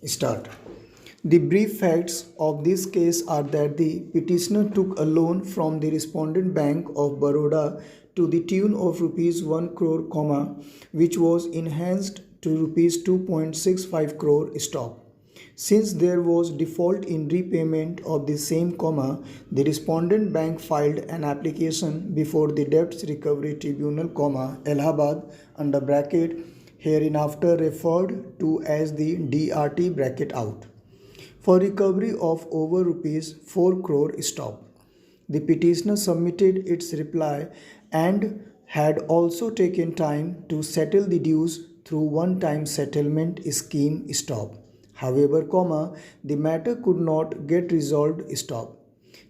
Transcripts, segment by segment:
Start. The brief facts of this case are that the petitioner took a loan from the respondent Bank of Baroda to the tune of rupees 1 crore, which was enhanced to rupees 2.65 crore stop. Since there was default in repayment of the same, the respondent bank filed an application before the Debts Recovery Tribunal, Allahabad, under bracket hereinafter referred to as the DRT bracket out, for recovery of over rupees 4 crore stop. The petitioner submitted its reply and had also taken time to settle the dues through one-time settlement scheme stop. However, the matter could not get resolved stop.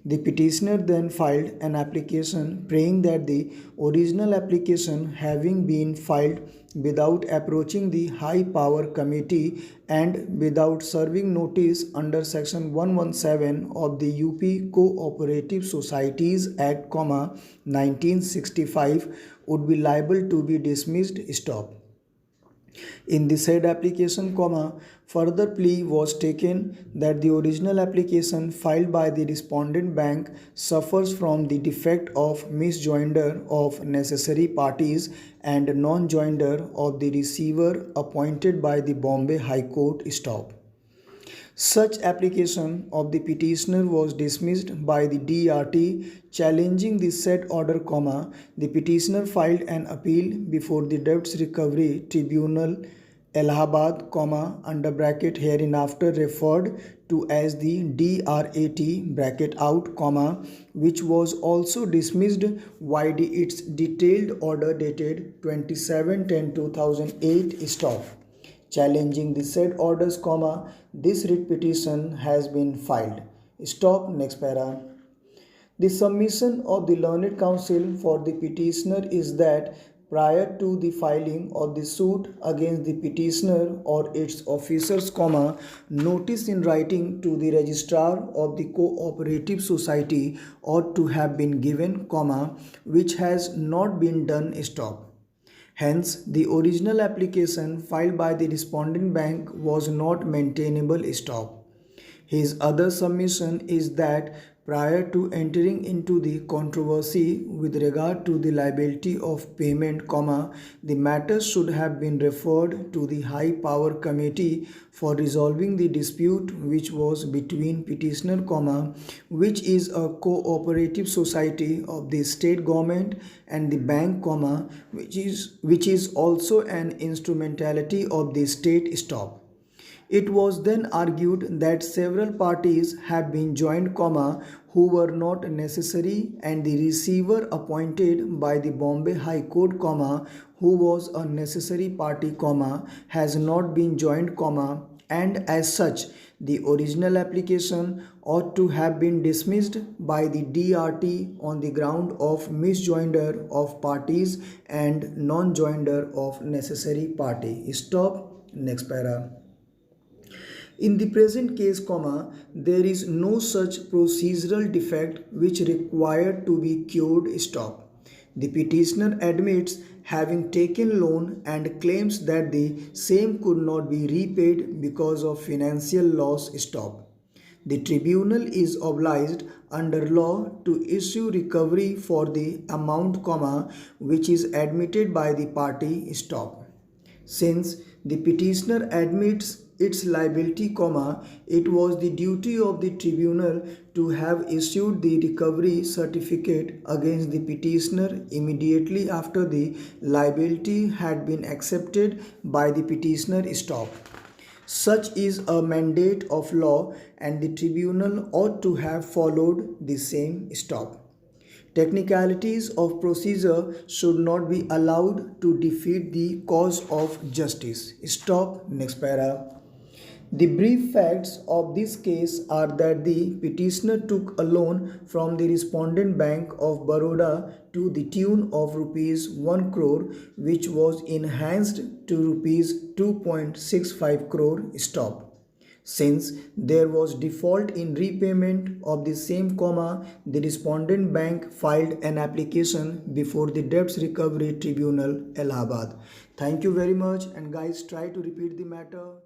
The petitioner then filed an application praying that the original application, having been filed without approaching the High Power Committee and without serving notice under Section 117 of the UP Cooperative Societies Act, 1965, would be liable to be dismissed stop. In the said application, further plea was taken that the original application filed by the respondent bank suffers from the defect of misjoinder of necessary parties and non-joinder of the receiver appointed by the Bombay High Court stop. Such application of the petitioner was dismissed by the DRT. Challenging the said order, the petitioner filed an appeal before the Debts Recovery Tribunal, Allahabad, under bracket hereinafter referred to as the DRAT bracket out, which was also dismissed by its detailed order dated 27/10/2008 stop. Challenging the said orders, this writ petition has been filed. Stop. Next para. The submission of the learned counsel for the petitioner is that prior to the filing of the suit against the petitioner or its officers, notice in writing to the registrar of the cooperative society ought to have been given, which has not been done. Stop. Hence, the original application filed by the respondent bank was not maintainable. Stop. His other submission is that prior to entering into the controversy with regard to the liability of payment, the matter should have been referred to the High Power Committee for resolving the dispute which was between petitioner, which is a cooperative society of the state government, and the bank, which is also an instrumentality of the state. Stop. It was then argued that several parties had been joined, who were not necessary, and the receiver appointed by the Bombay High Court, who was a necessary party, has not been joined, and as such, the original application ought to have been dismissed by the DRT on the ground of misjoinder of parties and non-joinder of necessary party. Stop. Next para. In the present case, there is no such procedural defect which required to be cured. Stop. The petitioner admits having taken loan and claims that the same could not be repaid because of financial loss. Stop. The tribunal is obliged under law to issue recovery for the amount, which is admitted by the party. Stop. Since the petitioner admits its liability, it was the duty of the tribunal to have issued the recovery certificate against the petitioner immediately after the liability had been accepted by the petitioner. Stop. Such is a mandate of law, and the tribunal ought to have followed the same. Stop. Technicalities of procedure should not be allowed to defeat the cause of justice. Stop. Next para. The brief facts of this case are that the petitioner took a loan from the respondent Bank of Baroda to the tune of rupees 1 crore, which was enhanced to rupees 2.65 crore. Stop. Since there was default in repayment of the same, the respondent bank filed an application before the Debts Recovery Tribunal, Allahabad. Thank you very much, and guys, try to repeat the matter.